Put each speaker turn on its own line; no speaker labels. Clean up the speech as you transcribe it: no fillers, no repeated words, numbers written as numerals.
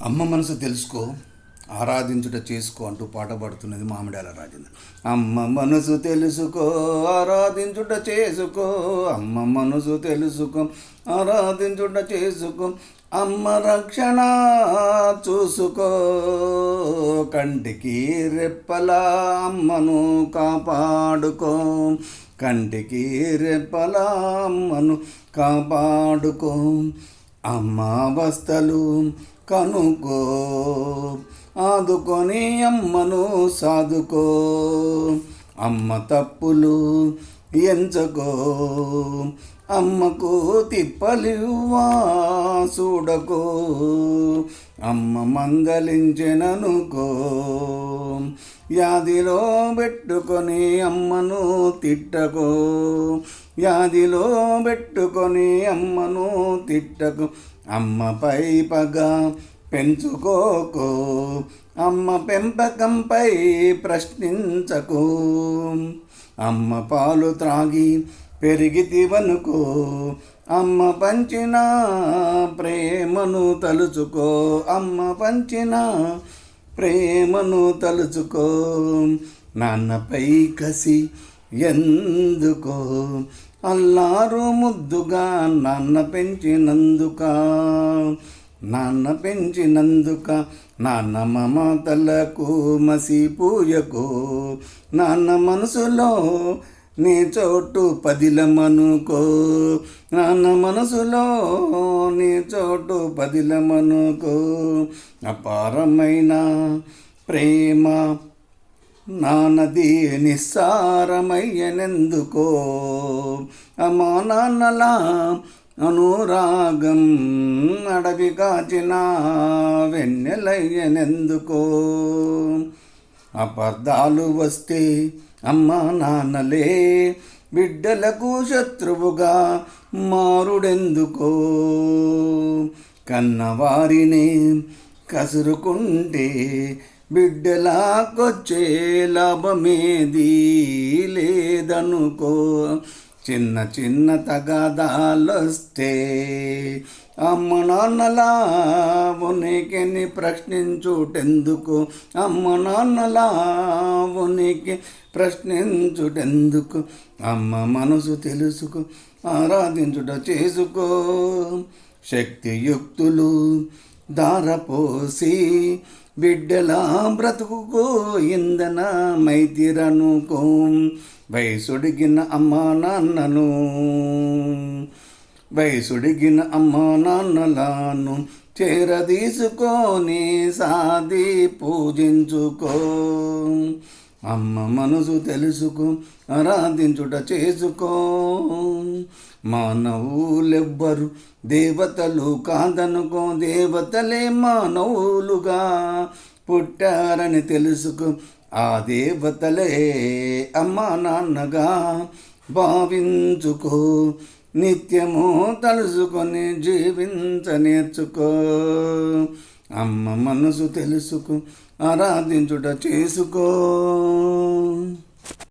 అమ్మ మనసు తెలుసుకో, ఆరాధించుట చేసుకో అంటూ పాట పాడుతున్నది మామిడాల రాజేంద్ర. అమ్మ మనసు తెలుసుకో, ఆరాధించుట చేసుకో, అమ్మ మనసు తెలుసుకో, ఆరాధించుట చేసుకో, అమ్మ రక్షణ చూసుకో, కంటికి రెప్పలా అమ్మను కాపాడుకో, కంటికి రెప్పలా అమ్మను కాపాడుకో, అమ్మ అవస్థలు కనుకో, ఆదుకొని అమ్మను సాదుకో, అమ్మ తప్పులు ఎంచకో, అమ్మకు తిప్పలివ్వా చూడకో, అమ్మ మందలించెననుకో, యాదిలో పెట్టుకొని అమ్మను తిట్టకో, యాదిలో పెట్టుకొని అమ్మను తిట్టకు, అమ్మపై పగ పెంచుకోకో, అమ్మ పెంపకంపై ప్రశ్నించకు, అమ్మ పాలు త్రాగి పెరిగితివనుకో, అమ్మ పంచిన ప్రేమను తలుచుకో, అమ్మ పంచిన ప్రేమను తలుచుకో, నాన్నపై కసి ఎందుకో, అల్లారు ముద్దుగా నాన్న పెంచినందుక, నాన్న పెంచినందుక, నాన్న మమతలకు మసిపూయకు, నాన్న మనసులో నీ చోటు పదిలమనుకో, నాన్న మనసులో నీ చోటు పదిలమనుకో, అపారమైన ప్రేమ నాన్నది నిస్సారమయ్యనెందుకో, అమ్మా నాన్నలా అనురాగం అడవి కాచిన వెన్నెలయ్యనెందుకో, అపార్థాలు వస్తే అమ్మా నాన్నలే బిడ్డలకు శత్రువుగా మారుడెందుకో, కన్నవారిని కసురుకుంటే బిడ్డలాకొచ్చే లాభమేది లేదనుకో, చిన్న చిన్న తగాదాలొస్తే అమ్మ నాన్నలా ఉనికిని ప్రశ్నించుటెందుకు, అమ్మ నాన్నలా ఉనికి ప్రశ్నించుటెందుకు, అమ్మ మనసు తెలుసుకో, ఆరాధించుట చేసుకో, శక్తియుక్తులు ధారపోసి బిడ్డలా బ్రతుకుకో, ఇందన మైతిరనుకో, వయసుడిగిన అమ్మా నాన్నను, వయసుడిగిన అమ్మా నాన్నలను చేరదీసుకొని సాది పూజించుకో, అమ్మ మనసు తెలుసుకో, ఆరాధించుట చేసుకో, మానవులెవ్వరు దేవతలు కాదనుకో, దేవతలే మానవులుగా పుట్టారని తెలుసుకో, ఆ దేవతలే అమ్మా నాన్నగా భావించుకో, నిత్యము తలుసుకొని జీవించ నేర్చుకో, అమ్మ మనసు తెలుసుకో, ఆరాధించుట చేసుకో.